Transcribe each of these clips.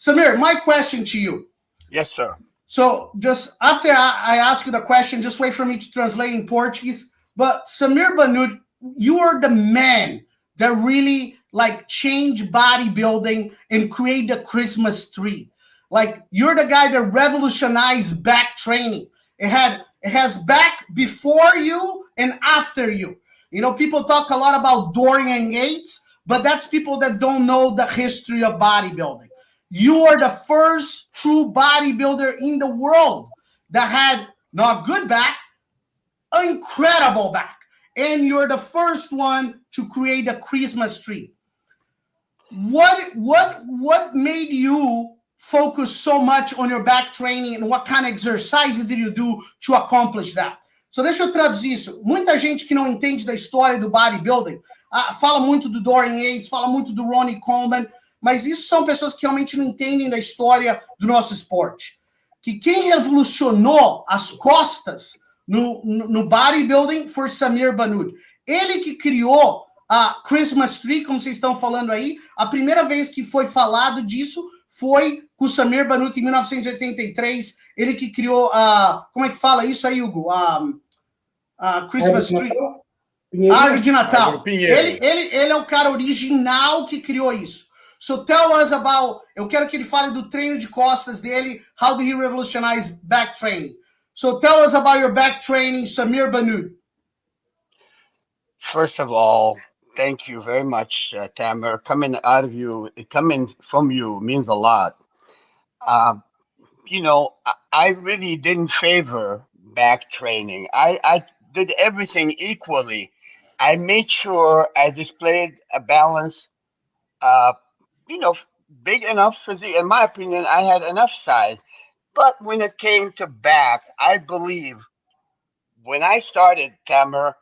Samir, my question to you. Yes, sir. So just after I ask you the question, just wait for me to translate in Portuguese. But Samir Banud, you are the man that really like changed bodybuilding and create the Christmas tree. Like you're the guy that revolutionized back training. It has back before you and after you. You know, people talk a lot about Dorian Yates, but that's people that don't know the history of bodybuilding. You are the first true bodybuilder in the world that had not good back, incredible back. And you're the first one to create a Christmas tree. What made you focus so much on your back training and what kind of exercises did you do to accomplish that? So deixa eu traduzir isso. Muita gente que não entende da história do bodybuilding fala muito do Dorian Yates, fala muito do Ronnie Coleman, mas isso são pessoas que realmente não entendem da história do nosso esporte. Que quem revolucionou as costas no bodybuilding foi Samir Banud. Ele que criou a Christmas Tree, como vocês estão falando aí. A primeira vez que foi falado disso foi com o Samir Banud em 1983. Ele que criou como é que fala isso aí, Hugo? A Christmas Tree. A árvore de Natal. Ele é o cara original que criou isso. So tell us about, eu quero que ele fale do treino de costas dele, how did he revolutionize back training? So tell us about your back training, Samir Banud. First of all, thank you very much, Tamer. Coming from you means a lot. You know, I really didn't favor back training. I did everything equally. I made sure I displayed a balance, you know, big enough physique. In my opinion, I had enough size. But when it came to back, I believe when I started, Tamer,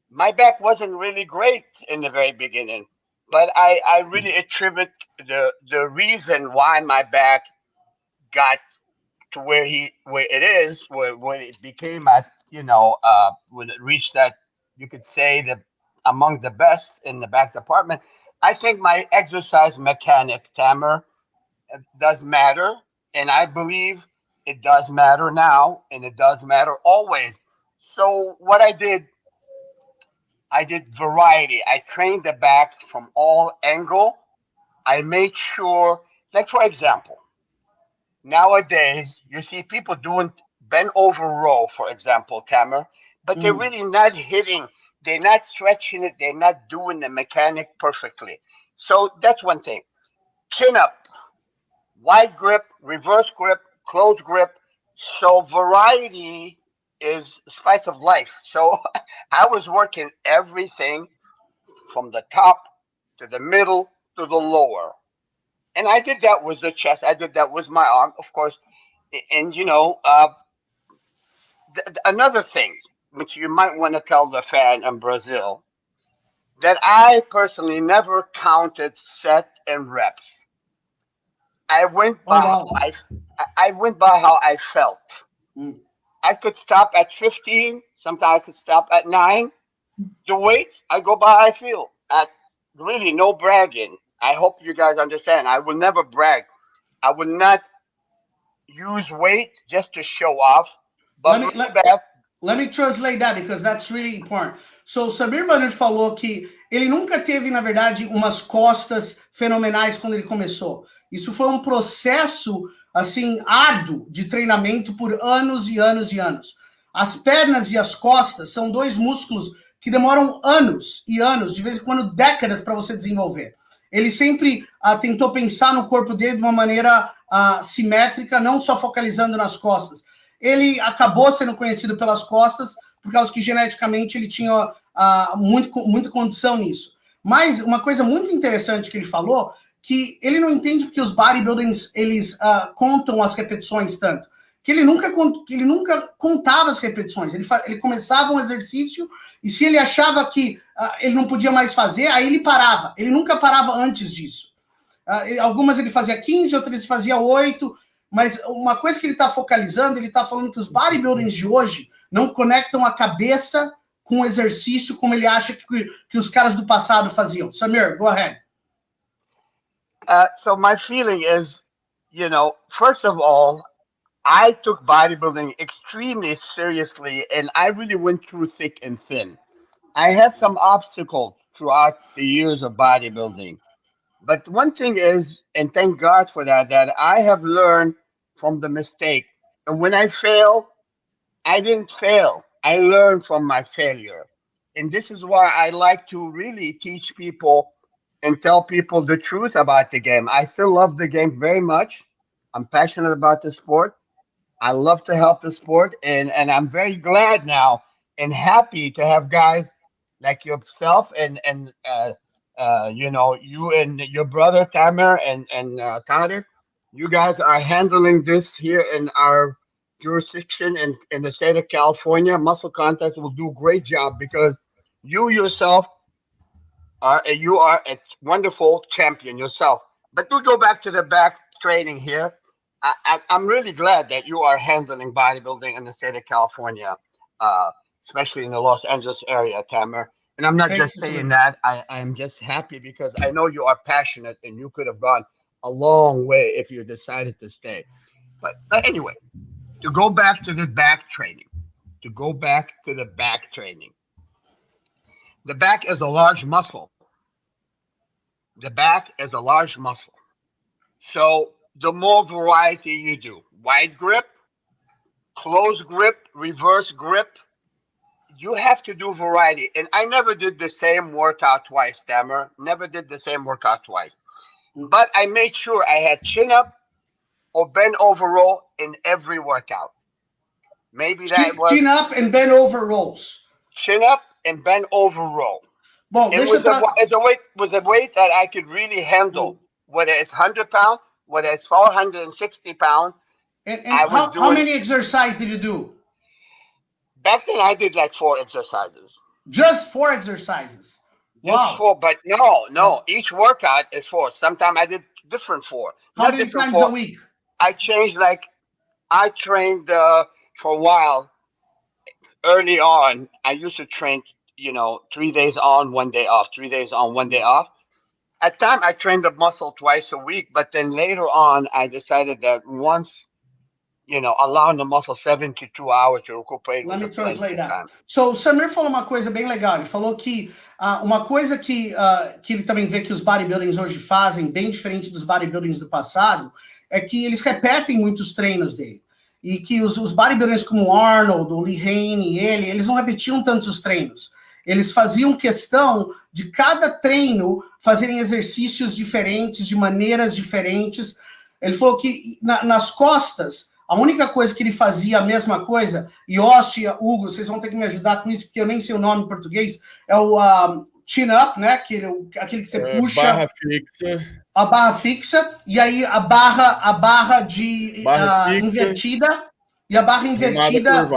my back wasn't really great in the very beginning. But I really attribute the reason why my back got to where it is, when it became at, you know, when it reached that, you could say that among the best in the back department. I think my exercise mechanic, Tamer, does matter, and I believe it does matter now, and it does matter always. So what I did variety. I trained the back from all angle. I made sure, like for example, nowadays you see people doing bend over row, for example, Tamer, but they're really not hitting. They're not stretching it. They're not doing the mechanic perfectly. So that's one thing. Chin up, wide grip, reverse grip, close grip. So variety is the spice of life. So I was working everything from the top to the middle to the lower. And I did that with the chest. I did that with my arm, of course. And, you know, another thing, which you might want to tell the fan in Brazil, that I personally never counted set and reps. I went by how I felt. I could stop at 15. Sometimes I could stop at 9. The weight, I go by how I feel. At really no bragging. I hope you guys understand. I will never brag. I will not use weight just to show off. But let me translate that because that's really important. So, Samir Banud falou que ele nunca teve, na verdade, umas costas fenomenais quando ele começou. Isso foi um processo, assim, árduo de treinamento por anos e anos e anos. As pernas e as costas são dois músculos que demoram anos e anos, de vez em quando décadas para você desenvolver. Ele sempre tentou pensar no corpo dele de uma maneira simétrica, não só focalizando nas costas. Ele acabou sendo conhecido pelas costas, por causa que geneticamente ele tinha muita condição nisso. Mas uma coisa muito interessante que ele falou, que ele não entende porque os bodybuilders eles contam as repetições tanto. Que ele nunca contava as repetições. Ele começava um exercício e se ele achava que ele não podia mais fazer, aí ele parava. Ele nunca parava antes disso. Algumas ele fazia 15, outras ele fazia 8, mas uma coisa que ele está focalizando, ele está falando que os bodybuilders de hoje não conectam a cabeça com o exercício como ele acha que os caras do passado faziam. Samir, go ahead. So my feeling is you know, first of all, I took bodybuilding extremely seriously, and I really went through thick and thin. I had some obstacles throughout the years of bodybuilding. But one thing is, and thank God for that, that I have learned from the mistake. And when I fail, I didn't fail. I learned from my failure. And this is why I like to really teach people and tell people the truth about the game. I still love the game very much. I'm passionate about the sport. I love to help the sport, and I'm very glad now and happy to have guys like yourself and you know, you and your brother Tamer and Tyler. You guys are handling this here in our jurisdiction and in the state of California. Muscle Contest will do a great job because you yourself you are a wonderful champion yourself. But to go back to the back training here, I'm really glad that you are handling bodybuilding in the state of California, uh, especially in the Los Angeles area, Tamer. And I'm not Thank just you, saying Samir. that. I'm just happy because I know you are passionate and you could have gone a long way if you decided to stay. But anyway, to go back to the back training, to go back to the back training. The back is a large muscle. The back is a large muscle. So the more variety you do, wide grip, close grip, reverse grip, you have to do variety. And I never did the same workout twice, Stammer. Never did the same workout twice. But I made sure I had chin up or bend over row in every workout. Maybe that Chin was up and bend over rolls. chin up and bend over row. Bom, It deixa was a para. weight that I could really handle, whether it's 100 pound, whether it's 460 pound. And I was how doing many exercises did you do? back then. I did like 4 exercises, Just 4 exercises. just Wow. four. But no, each workout is four. Sometimes I did different four, How not many different times a four. week? I changed like I trained for a while. Early on, I used to train, 3 days on, 1 day off, 3 days on, 1 day off. At time, I trained the muscle twice a week, but then later on, I decided that once, allowing the muscle 72 hours to recuperate Let was me a plenty translate of that. time. So, o Samir falou uma coisa bem legal. Ele falou que uma coisa que ele também vê que os bodybuildings hoje fazem, bem diferente dos bodybuildings do passado, é que eles repetem muitos treinos dele. E que os bodybuilders como o Arnold, o Lee Haney, eles não repetiam tantos os treinos. Eles faziam questão de cada treino fazerem exercícios diferentes, de maneiras diferentes. Ele falou que nas costas, a única coisa que ele fazia a mesma coisa, e Ostia, Hugo, vocês vão ter que me ajudar com isso, porque eu nem sei o nome em português, é o chin-up, né? Aquele que você puxa. Barra fixa. A barra fixa, e aí a barra de Barra invertida, e a barra invertida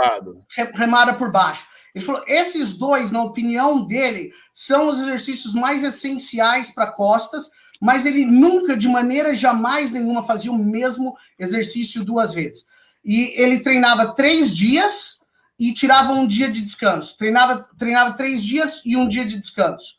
remada por baixo. Ele falou, esses dois, na opinião dele, são os exercícios mais essenciais para costas, mas ele nunca, de maneira jamais nenhuma, fazia o mesmo exercício 2 vezes. E ele treinava 3 dias e tirava um dia de descanso. Treinava 3 dias e um dia de descanso.